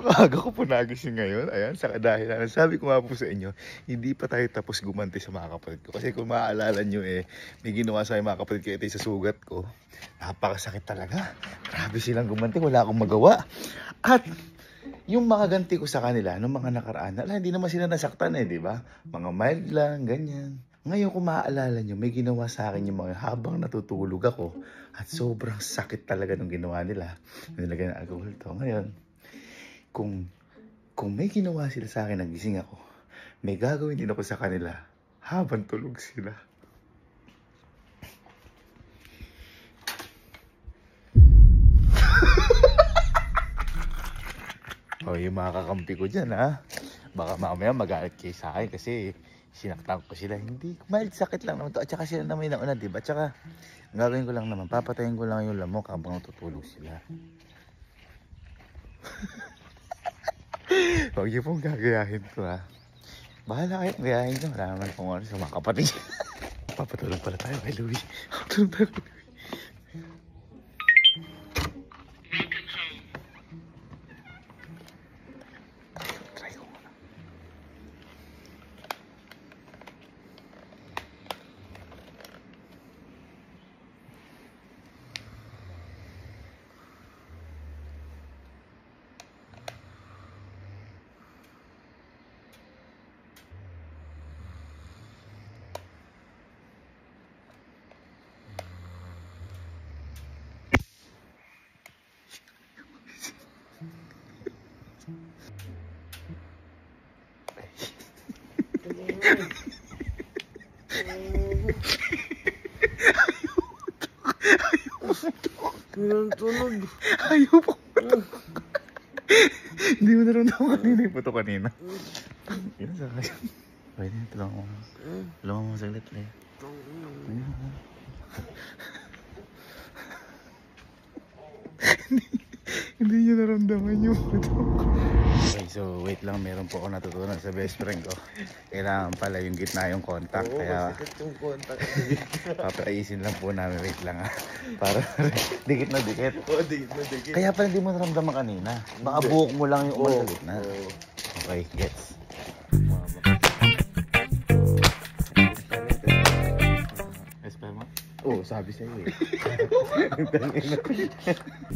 Napakaaga ko po nagising ngayon. Ayan, sa kadahilan. Sabi ko nga po sa inyo, hindi pa tayo tapos gumanti sa mga kapatid ko. Kasi kung maaalala nyo may ginawa sa mga kapatid ko ito sa sugat ko. Napakasakit talaga. Grabe silang gumanti, wala akong magawa. At yung mga ganti ko sa kanila, nung mga nakaraan, hindi naman sila nasaktan di ba? Mga mild lang, ganyan. Ngayon kung maaalala nyo, may ginawa sa akin yung mga habang natutulog ako. At sobrang sakit talaga nung ginawa nila. Nilagyan ng alcohol to. Ngayon, kung may ginawa sila sa akin, nagising ako, may gagawin din ako sa kanila habang tulog sila. O, yung mga kakampi ko dyan, baka mamaya magalit kayo sa akin kasi sinaktan ko sila. Hindi, mild sakit lang naman to. At saka sila naman yung nauna, diba? At saka, ang gagawin ko lang naman, papatayin ko lang yung lamok habang natutulog sila. Huwag niyo pong gagayahin ko, Bahala kayo, gayahin ko. Wala naman kung ano sa mga kapatid. Papatulog pala tayo kay Louie. Papatulog tayo kay Louie. Tunog. Ayaw po. Hindi mo naramdaman kanina yung puto kanina. Yun sa kaya. Pwede na, tulungan mo. Tulungan mo saglit, Le. Hindi nyo naramdaman yung puto. Okay, so wait lang, meron po ako natutunan sa best friend ko. Kailangan pala yung gitna yung contact. Oo, kaya sakit yung contact. papaisin lang po namin, wait lang para dikit na dikit. Oo, dikit na dikit. Kaya pala hindi mo naramdaman kanina. Baka buhok mo lang yung umal sa gitna. Okay, gets. Oo, sabi sa'yo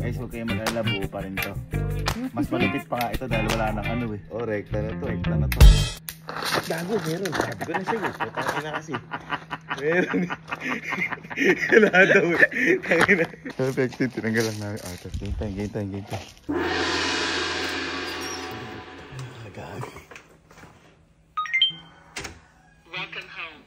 Guys, huwag kayo mag-alala, buo pa rin to. Mas malupit pa nga ito dahil wala nang ano Oh, rekta na to, rekta na to. Gago, meron. Sabi ko na siya, gusto. Tangin na kasi. Meron. Kailangan daw Tangin na. Effective, tinanggal lang namin. Game time. Gago. Welcome home.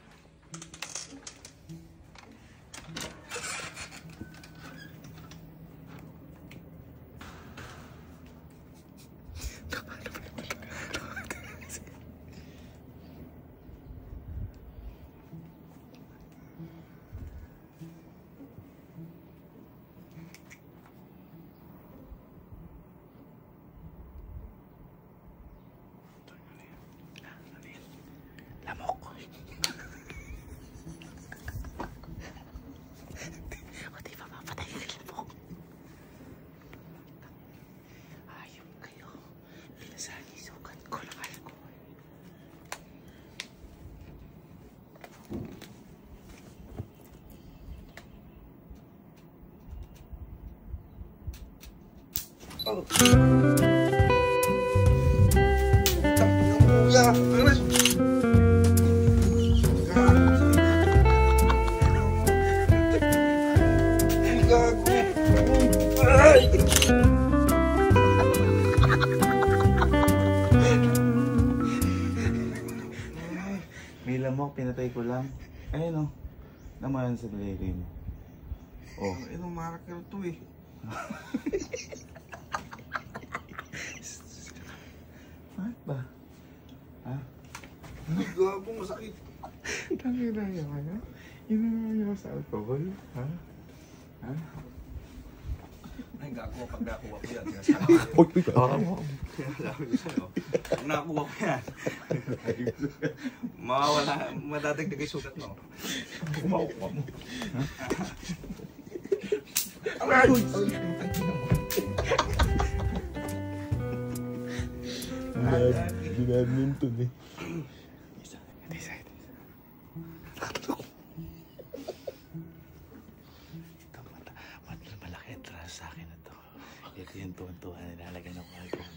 Lamok. O di ba mapatay yung lamok? Ayun kayo. Pinasagisukan ko ng alcohol. Oh. May lamok, pinatay ko lang. Ayun naman sa daliri mo. Oh. Anong marakil to Bakit ba? Gago, masakit. Tangin na yung Inanayan mo sa alcohol? Ay, gago, pag nakuha ko yan. Sinasabi ko. Sinasabi ko sa'yo. Pag nakuha ko yan. Mawawala, madadagdag yung sugat mo. Kumakuha mo. Binadminton eh. Isa. Malaki ang trust sa akin na to. Ito yung tuwan-tuwan na nilalagyan ng alcohol.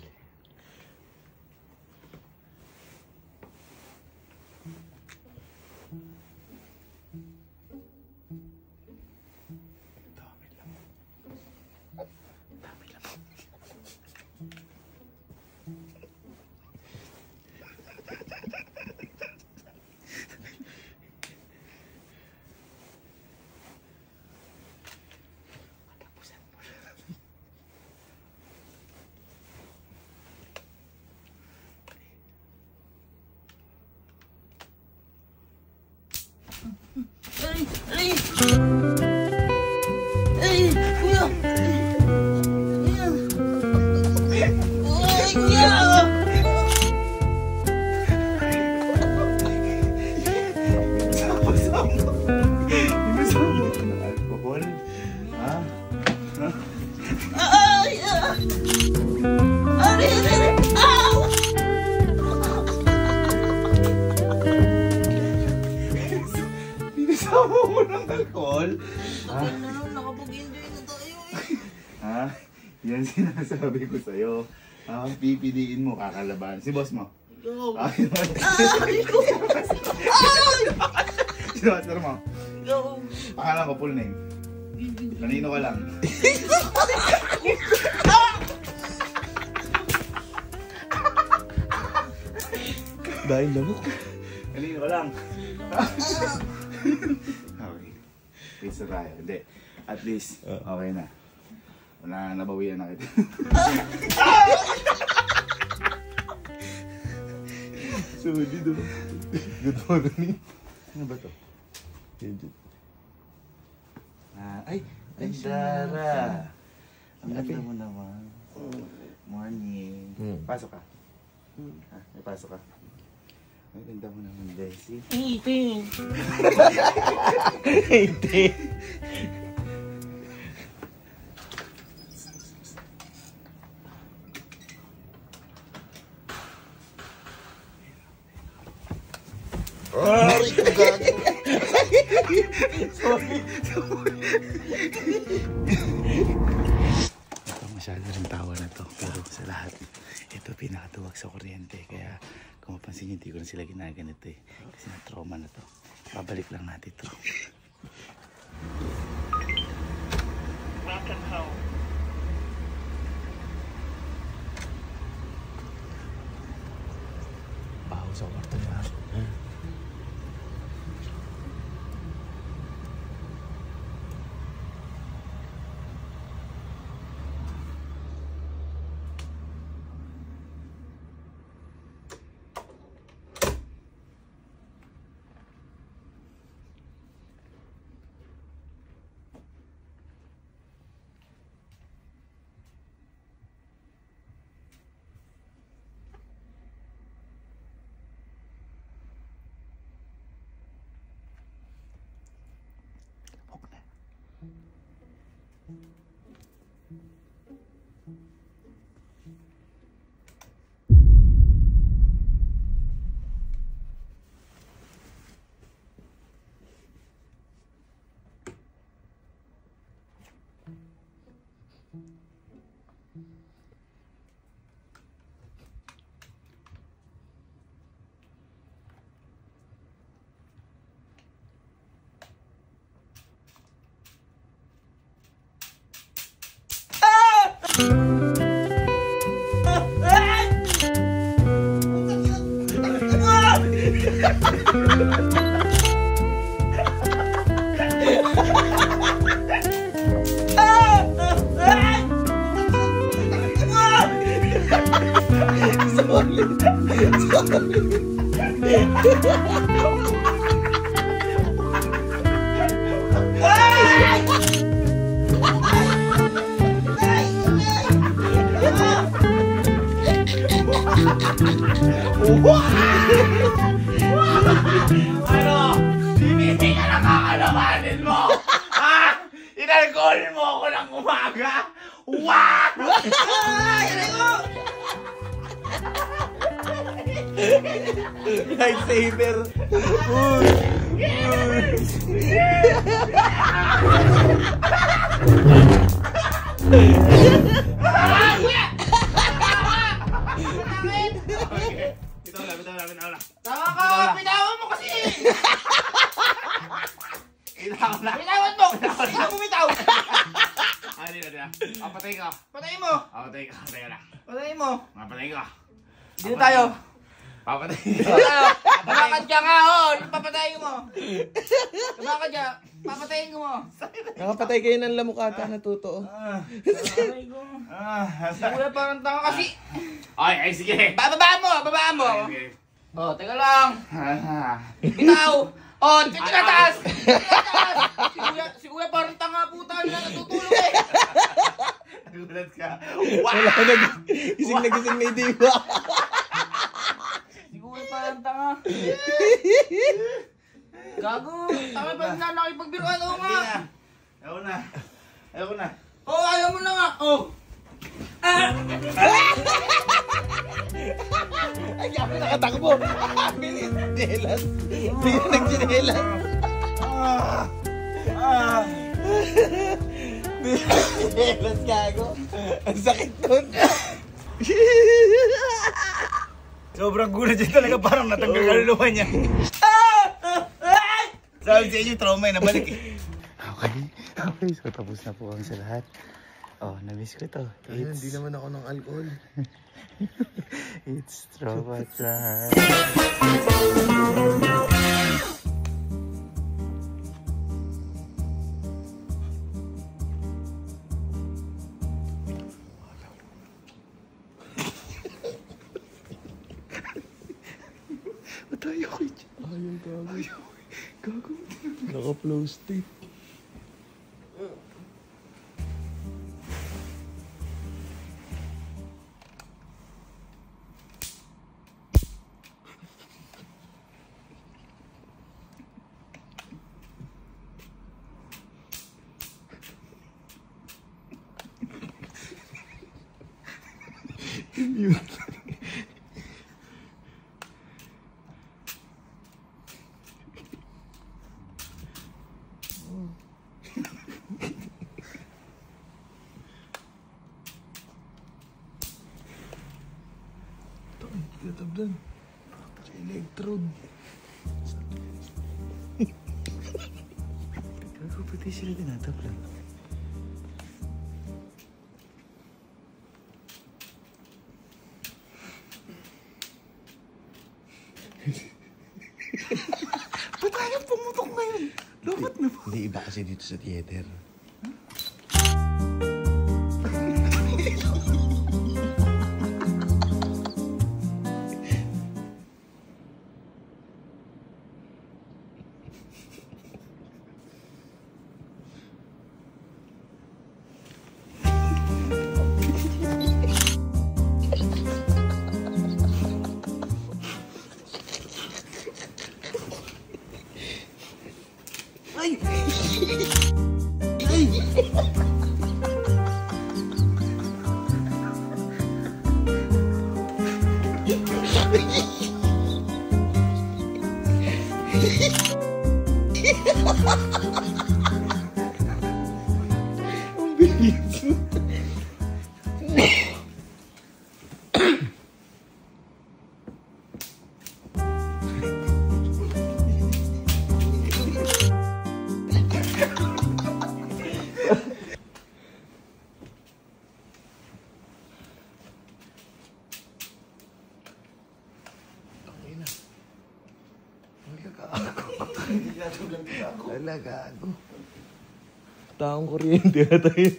Sama mo ng alcohol? Nakapag-enjoy na tayo eh. Ha? Yan sinasabi ko sa'yo. Pipiliin mo, kakalaban. Si boss mo? Go. Ay, Go. sino master mo? Go. Pangalan ko, full name. Kanino ka lang? Dahil lamok. Kanino ka lang? Okay. Peace na tayo. Hindi. At least, okay na. Wala, nabawian na kita. Sorry, do. Good morning. Ano ba to? Ay, Dara. Ang ganda mo naman. Morning. Pasok ka. May pasok ka. Ang ganda mo naman, Desi. 18. Sorry, gago. Sorry. Ito masyado rin tawa na to. Pero sa lahat, ito pinakatuwag sa kuryente. Kaya kung mapansin nyo, hindi ko na sila ginaganito eh. Kasi na-trauma na to. Babalik lang natin to. Welcome home. Baho sa kwarto niya. Ano? Hindi ka nakakalabanin mo! Ha? Inalcohol mo ako ng umaga? Wow! Lightsaber. Tama ka! Pinawan mo kasi! Pinawan mo! Sino bumitaw? Papatay ka. Patayin mo! Papatay ka. Teka lang. Patayin mo! Papatay ka. Dito tayo! Papatay Dito tayo! Lumakad ka nga, oh! Papatayin mo! Lumakad ka! Papatayin ko mo! Nakapatay kayo ng lamukata na totoo. Papatayin ko. Si Kuya parang tanga kasi! Ay, sige. Bababaan mo! Bababaan mo! Sige. Oh, teka lang! Bitaw! Oh, tinataas! Tinataas! Si Kuya parang tanga puta na natutulog eh! Nagulat ka. Wala na. Gising na gising may diwa. Si Kuya parang tanga. Gago! Tama pa na nakipagbiruan. Oo nga! Ayaw na. Ayaw na. Oh, ayaw mo na nga! Oh! Ay, kaya nakatakbo. Bilis. Chinelas. Bilis nagchinelas. Bilis chinelas, gago. Ang sakit nun. Sobrang gulat dyan talaga. Parang natanggal kaluluwa niya. Sabi sa inyo, trauma yung nabalik eh. Okay, so tapos na po kami sa lahat. Oh, na-miss ko to. Hindi naman ako ng alcohol. It's trauma time. Matayo ko yun. Ayaw, gago. Gago. Naka-flow state. Tatabdan. Sa electrode. Gago, pati sila tinatablan. Ba't tayo pumutok ngayon? Dapat na po. Hindi, iba kasi dito sa theater. Ang bilis mo. Wala, gago. Taong kuryente ata yun.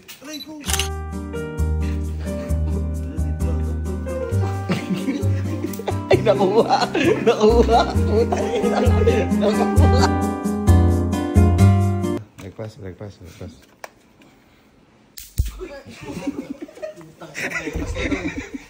Ay, nakuha. Nakuha. Puta ina. Nakuha. Breakfast.